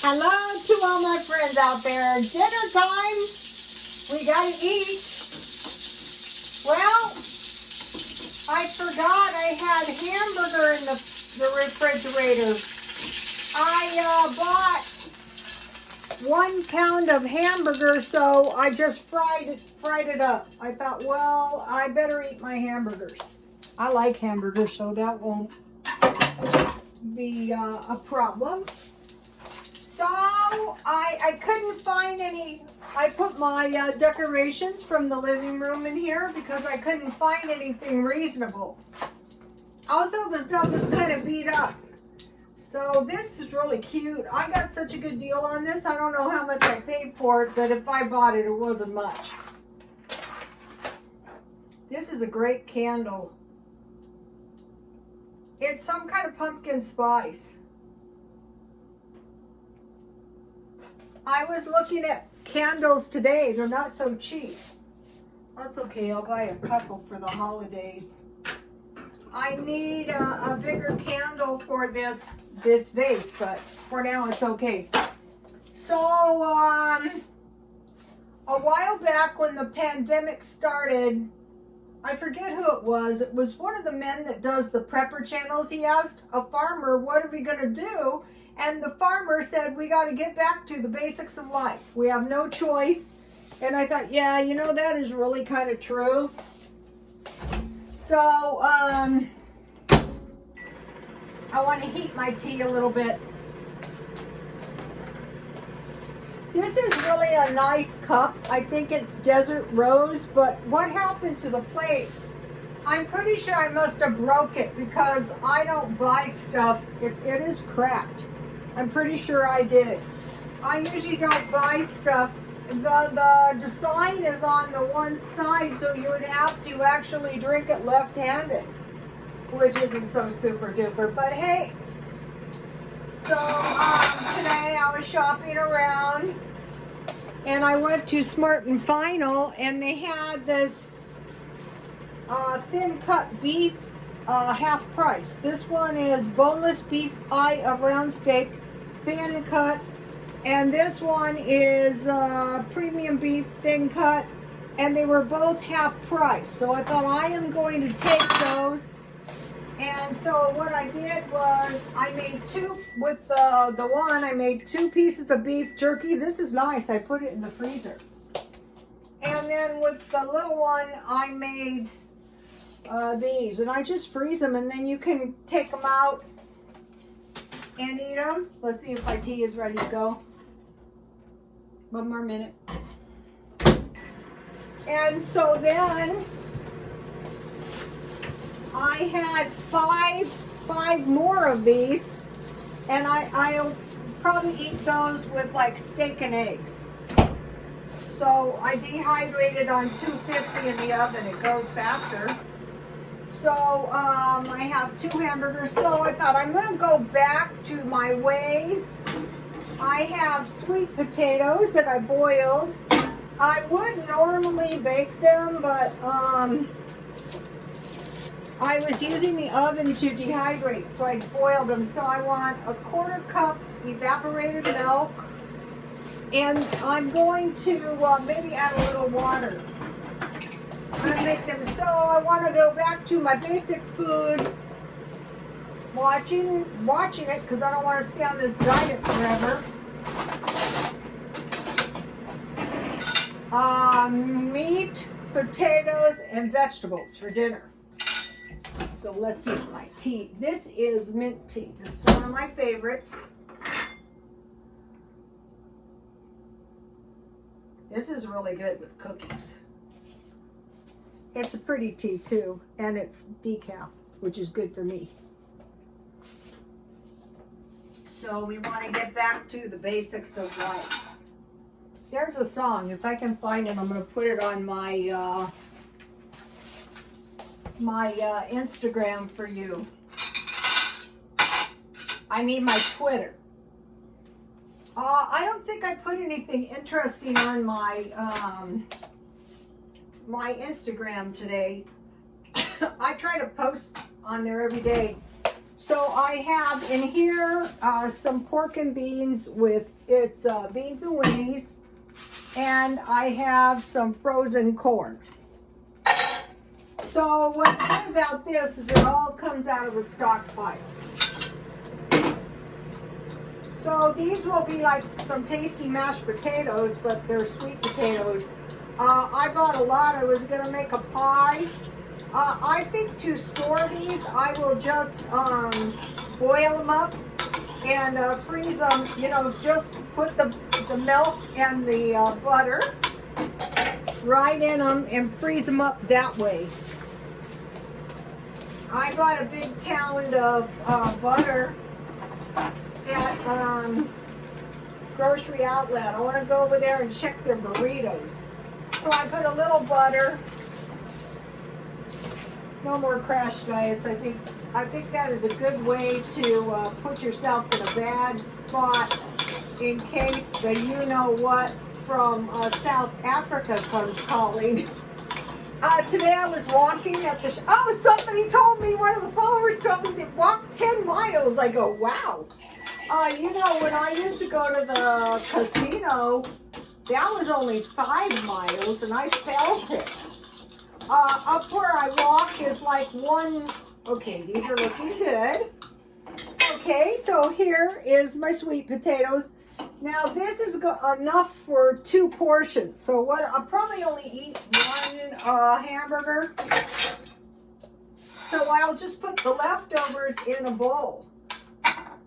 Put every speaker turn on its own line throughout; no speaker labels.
Hello to all my friends out there. Dinner time. We gotta eat. Well, I forgot I had hamburger in the refrigerator. I bought 1 pound of hamburger, so I just fried it up. I thought, well, I better eat my hamburgers. I like hamburgers, so that won't be a problem. So I couldn't find any. I put my decorations from the living room in here because I couldn't find anything reasonable. Also, the stuff is kind of beat up. So this is really cute. I got such a good deal on this. I don't know how much I paid for it, but if I bought it, it wasn't much. This is a great candle. It's some kind of pumpkin spice. I was looking at candles today. They're not so cheap. That's okay. I'll buy a couple for the holidays. I need a bigger candle for this vase, but for now it's okay. So, a while back when the pandemic started, I forget who it was. It was one of the men that does the prepper channels. He asked a farmer, what are we going to do? And the farmer said, we got to get back to the basics of life. We have no choice. And I thought, yeah, you know, that is really kind of true. So, I want to heat my tea a little bit. This is really a nice cup. I think it's Desert Rose, but what happened to the plate? I'm pretty sure I must have broke it because I don't buy stuff. It is cracked. I'm pretty sure I did it. I usually don't buy stuff. The design is on the one side, so you would have to actually drink it left-handed, which isn't so super duper, but hey. So today I was shopping around and I went to Smart and Final and they had this thin cut beef half price. This one is boneless beef eye of round steak, thin cut, and this one is premium beef thin cut, and they were both half price. So I thought I am going to take those. And so what I did was I made I made 2 pieces of beef jerky. This is nice. I put it in the freezer. And then with the little one, I made these. And I just freeze them, and then you can take them out and eat them. Let's see if my tea is ready to go. One more minute. And so then I had five more of these, and I'll probably eat those with like steak and eggs. So I dehydrated on 250 in the oven. It goes faster. So I have 2 hamburgers. So I thought I'm going to go back to my ways. I have sweet potatoes that I boiled. I would normally bake them, but I was using the oven to dehydrate, so I boiled them. So I want a 1/4 cup evaporated milk, and I'm going to maybe add a little water. I'm going to make them. So I want to go back to my basic food, watching it, because I don't want to stay on this diet forever. Meat, potatoes, and vegetables for dinner. So let's see my tea. This is mint tea. This is one of my favorites. This is really good with cookies. It's a pretty tea too, and it's decaf, which is good for me. So we want to get back to the basics of life. There's a song. If I can find it, I'm going to put it on my Instagram for you. I mean my Twitter. I don't think I put anything interesting on my my Instagram today. I try to post on there every day. So I have in here some pork and beans with beans and weenies, and I have some frozen corn. So what's good about this is it all comes out of the stockpile. So these will be like some tasty mashed potatoes, but they're sweet potatoes. I bought a lot. I was going to make a pie. I think to store these, I will just boil them up and freeze them. You know, just put the milk and the butter right in them and freeze them up that way. I bought a big pound of butter at grocery outlet. I want to go over there and check their burritos. So I put a little butter. No more crash diets. I think that is a good way to put yourself in a bad spot in case the you-know-what from South Africa comes calling. Today I was walking at the somebody told me, one of the followers told me they walked 10 miles. I go, wow. You know, when I used to go to the casino, that was only 5 miles and I felt it. Up where I walk is like one. Okay, these are looking good. Okay, so here is my sweet potatoes. Now this is enough for 2 portions. So what I'll probably only eat one hamburger. So I'll just put the leftovers in a bowl.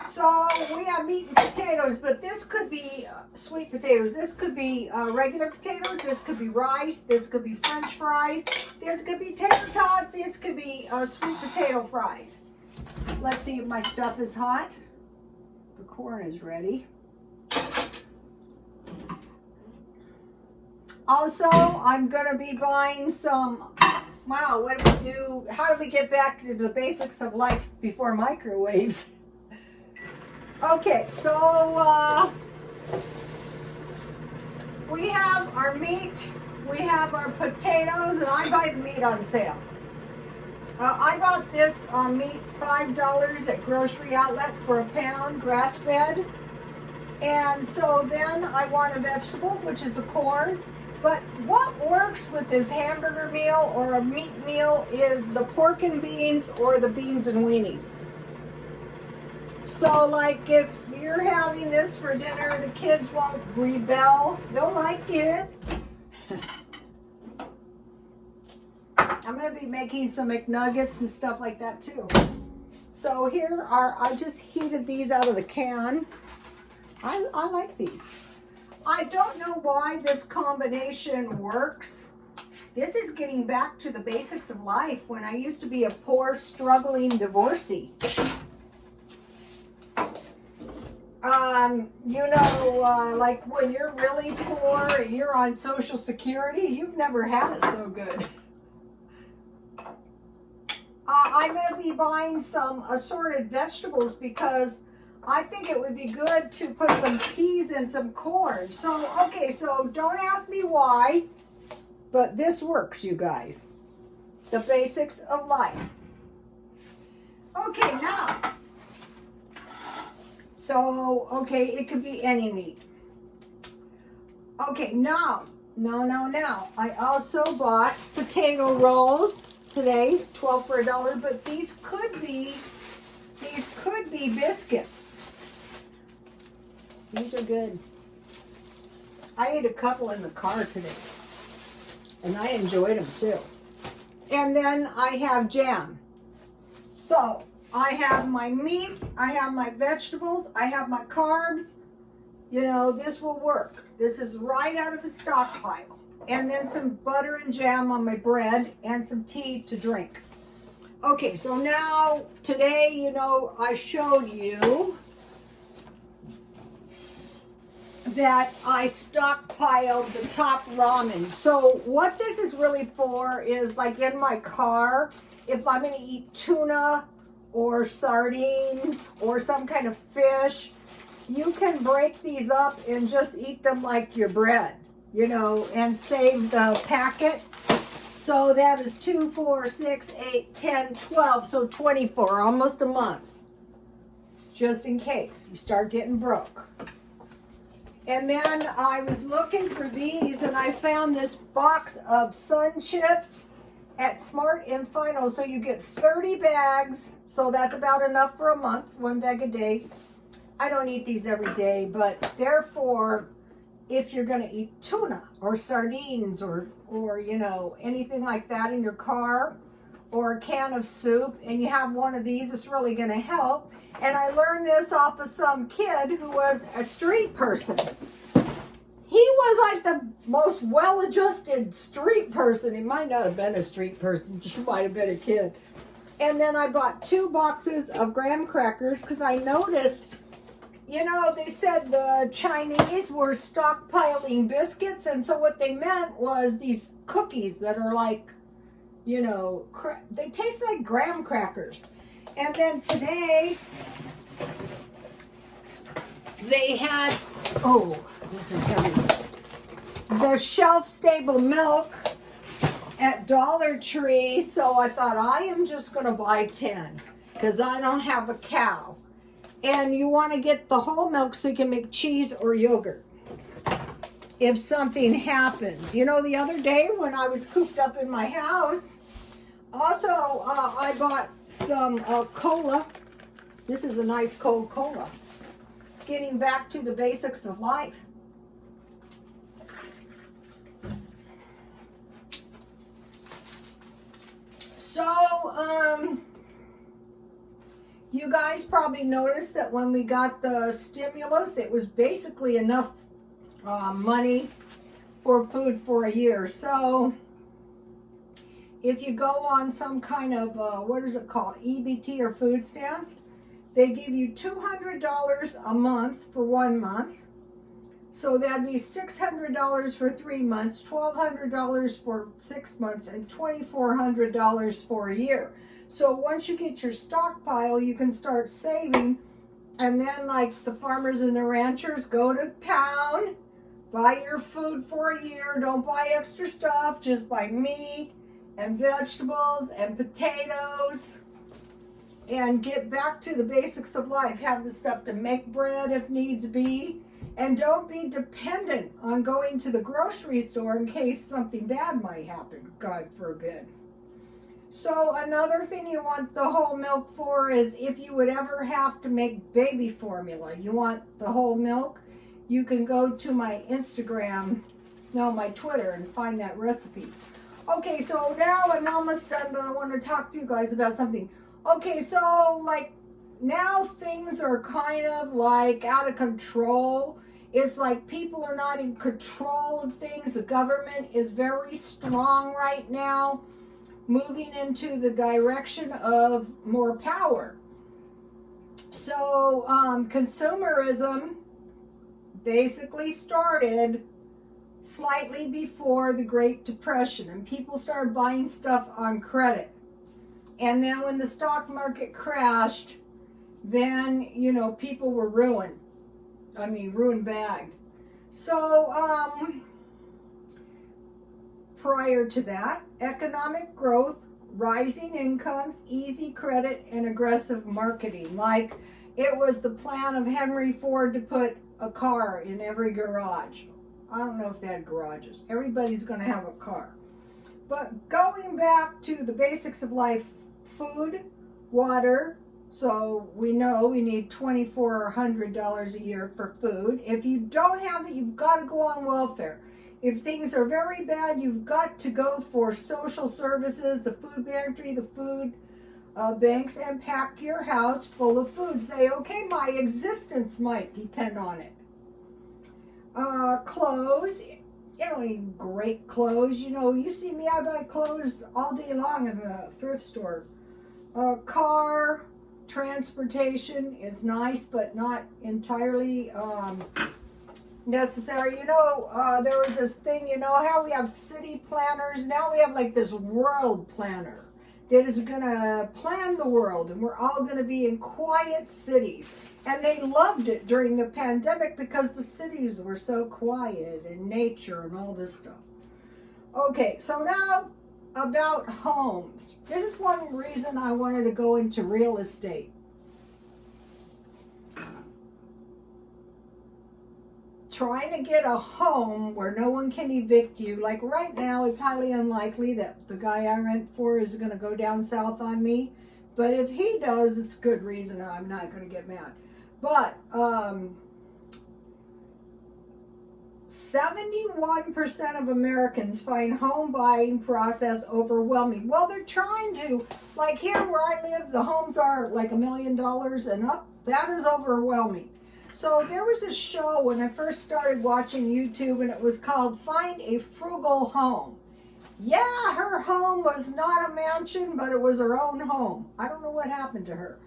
So we have meat and potatoes, but this could be sweet potatoes. This could be regular potatoes. This could be rice. This could be French fries. This could be tater tots. This could be sweet potato fries. Let's see if my stuff is hot. The corn is ready. Also, I'm going to be buying some, wow, what do we do? How do we get back to the basics of life before microwaves? Okay, so we have our meat, we have our potatoes, and I buy the meat on sale. I bought this meat $5 at grocery outlet for a pound, grass-fed. And so then I want a vegetable, which is the corn. But what works with this hamburger meal or a meat meal is the pork and beans or the beans and weenies. So like if you're having this for dinner, the kids won't rebel. They'll like it. I'm going to be making some McNuggets and stuff like that too. So here are, I just heated these out of the can. I like these. I don't know why this combination works. This is getting back to the basics of life when I used to be a poor, struggling divorcee. You know, like when you're really poor and you're on Social Security, you've never had it so good. I'm going to be buying some assorted vegetables because I think it would be good to put some peas and some corn. So, okay, so don't ask me why, but this works, you guys. The basics of life. Okay, now. So, okay, it could be any meat. Okay, now. I also bought potato rolls today, 12 for $1, but these could be biscuits. These are good. I ate a couple in the car today, and I enjoyed them too. And then I have jam. So I have my meat, I have my vegetables, I have my carbs. You know, this will work. This is right out of the stockpile. And then some butter and jam on my bread and some tea to drink. Okay, so now today, you know, I showed you that I stockpiled the top ramen. So what this is really for is like in my car, if I'm going to eat tuna or sardines or some kind of fish, you can break these up and just eat them like your bread, you know, and save the packet. So that is 2, 4, 6, 8, 10, 12, so 24, almost a month. just in case you start getting broke. And then I was looking for these, and I found this box of Sun Chips at Smart and Final. So you get 30 bags, so that's about enough for a month, 1 bag a day. I don't eat these every day, but therefore, if you're going to eat tuna or sardines or you know, anything like that in your car, or a can of soup, and you have one of these, it's really going to help. And I learned this off of some kid who was a street person. He was like the most well-adjusted street person. He might not have been a street person, just might have been a kid. And then I bought 2 boxes of graham crackers because I noticed, you know, they said the Chinese were stockpiling biscuits, and so what they meant was these cookies that are like, you know, they taste like graham crackers. And then today, they had, oh, this is heavy, the shelf-stable milk at Dollar Tree. So I thought, I am just going to buy 10 because I don't have a cow. And you want to get the whole milk so you can make cheese or yogurt if something happens. You know, the other day when I was cooped up in my house, also I bought some cola. This is a nice cold cola. Getting back to the basics of life. So, you guys probably noticed that when we got the stimulus, it was basically enough money for food for a year. So, if you go on some kind of, what is it called, EBT or food stamps, they give you $200 a month for 1 month. So that'd be $600 for 3 months, $1,200 for 6 months, and $2,400 for a year. So once you get your stockpile, you can start saving. And then, like the farmers and the ranchers, go to town, buy your food for a year. Don't buy extra stuff, just buy meat and vegetables and potatoes, and get back to the basics of life. Have the stuff to make bread if needs be, and don't be dependent on going to the grocery store in case something bad might happen, God forbid. So another thing you want the whole milk for is if you would ever have to make baby formula, you want the whole milk, you can go to my Instagram, no, my Twitter, and find that recipe. Okay, so now I'm almost done, but I want to talk to you guys about something. Okay, so like now things are kind of like out of control. It's like people are not in control of things. The government is very strong right now, moving into the direction of more power. So consumerism basically started slightly before the Great Depression, and people started buying stuff on credit. And then when the stock market crashed, then, you know, people were ruined. I mean, ruined bad. So, prior to that, economic growth, rising incomes, easy credit, and aggressive marketing. Like, it was the plan of Henry Ford to put a car in every garage. I don't know if they had garages. Everybody's going to have a car. But going back to the basics of life, food, water. So we know we need $2,400 a year for food. If you don't have that, you've got to go on welfare. If things are very bad, you've got to go for social services, the food pantry, the food banks, and pack your house full of food. Say, okay, my existence might depend on it. Clothes. You don't need great clothes. You know, you see me, I buy clothes all day long in a thrift store. Car, transportation is nice, but not entirely necessary. You know, there was this thing, you know how we have city planners? Now we have like this world planner that is going to plan the world, and we're all going to be in quiet cities. And they loved it during the pandemic because the cities were so quiet and nature and all this stuff. Okay, so now about homes. This is one reason I wanted to go into real estate. trying to get a home where no one can evict you. Like right now, it's highly unlikely that the guy I rent for is going to go down south on me. But if he does, it's good reason I'm not going to get mad. But 71% of Americans find home buying process overwhelming. Well, they're trying to, like here where I live, the homes are like $1 million and up. That is overwhelming. So there was a show when I first started watching YouTube, and it was called Find a Frugal Home. Yeah, her home was not a mansion, but it was her own home. I don't know what happened to her.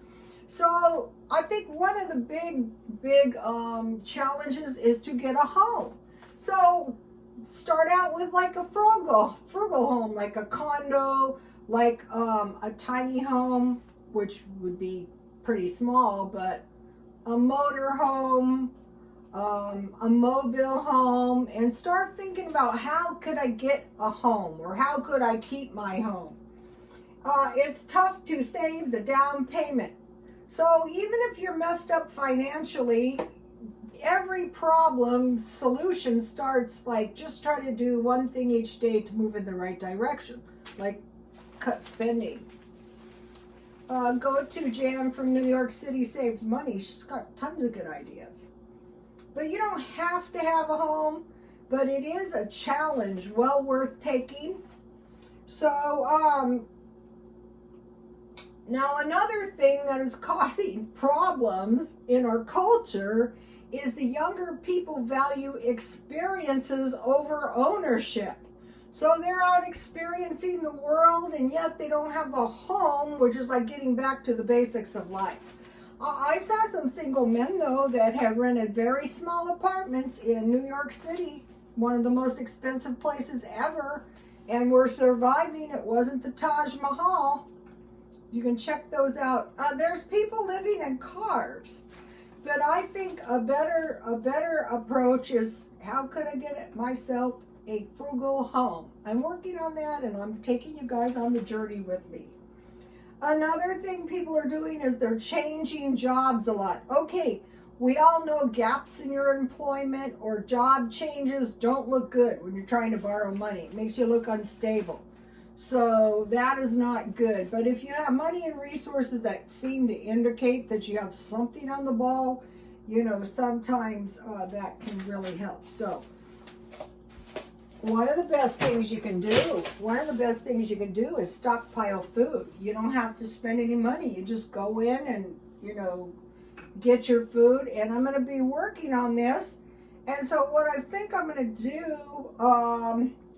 So I think one of the big challenges is to get a home. So start out with like a frugal home, like a condo, like a tiny home, which would be pretty small, but a motor home, a mobile home, and start thinking about how could I get a home or how could I keep my home. It's tough to save the down payment. So even if you're messed up financially, every problem solution starts like just try to do one thing each day to move in the right direction, like cut spending. Go to Jan from New York City saves money. She's got tons of good ideas. But you don't have to have a home, but it is a challenge well worth taking. So, now another thing that is causing problems in our culture is the younger people value experiences over ownership. So they're out experiencing the world, and yet they don't have a home, which is like getting back to the basics of life. I've saw some single men, though, that have rented very small apartments in New York City, one of the most expensive places ever, and were surviving. It wasn't the Taj Mahal. You can check those out. There's people living in cars. But I think a better approach is how could I get myself a frugal home? I'm working on that, and I'm taking you guys on the journey with me. Another thing people are doing is they're changing jobs a lot. Okay, we all know gaps in your employment or job changes don't look good when you're trying to borrow money. It makes you look unstable. So that is not good. But if you have money and resources that seem to indicate that you have something on the ball, you know, sometimes that can really help. So one of the best things you can do is stockpile food. You don't have to spend any money. You just go in and, you know, get your food. And I'm going to be working on this. And so what I think I'm going to do,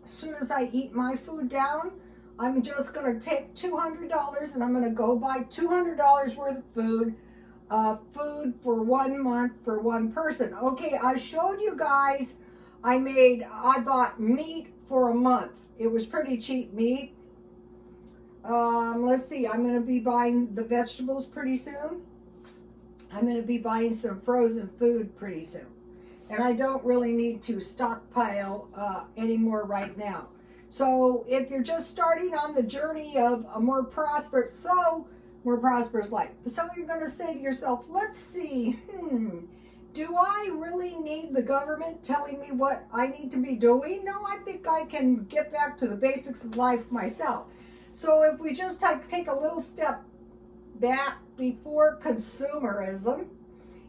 as soon as I eat my food down, I'm just going to take $200 and I'm going to go buy $200 worth of food, food for 1 month for one person. Okay, I showed you guys I bought meat for a month. It was pretty cheap meat. Let's see, I'm going to be buying the vegetables pretty soon. I'm going to be buying some frozen food pretty soon. And I don't really need to stockpile anymore right now. So if you're just starting on the journey of a more prosperous life. So you're going to say to yourself, let's see, do I really need the government telling me what I need to be doing? No, I think I can get back to the basics of life myself. So if we just take a little step back before consumerism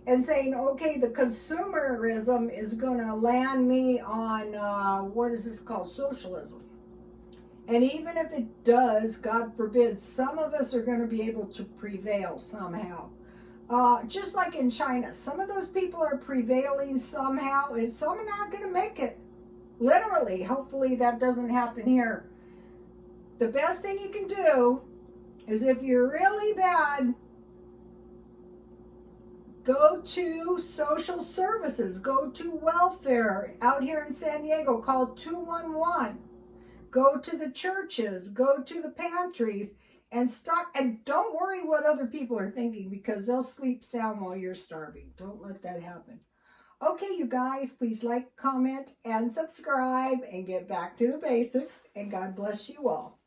and saying, okay, the consumerism is going to land me on, what is this called, socialism. And even if it does, God forbid, some of us are going to be able to prevail somehow. Just like in China, some of those people are prevailing somehow, and some are not going to make it. Literally, hopefully that doesn't happen here. The best thing you can do is if you're really bad, go to social services, go to welfare out here in San Diego, call 211. Go to the churches, go to the pantries, and don't worry what other people are thinking, because they'll sleep sound while you're starving. Don't let that happen. Okay, you guys, please like, comment, and subscribe, and get back to the basics, and God bless you all.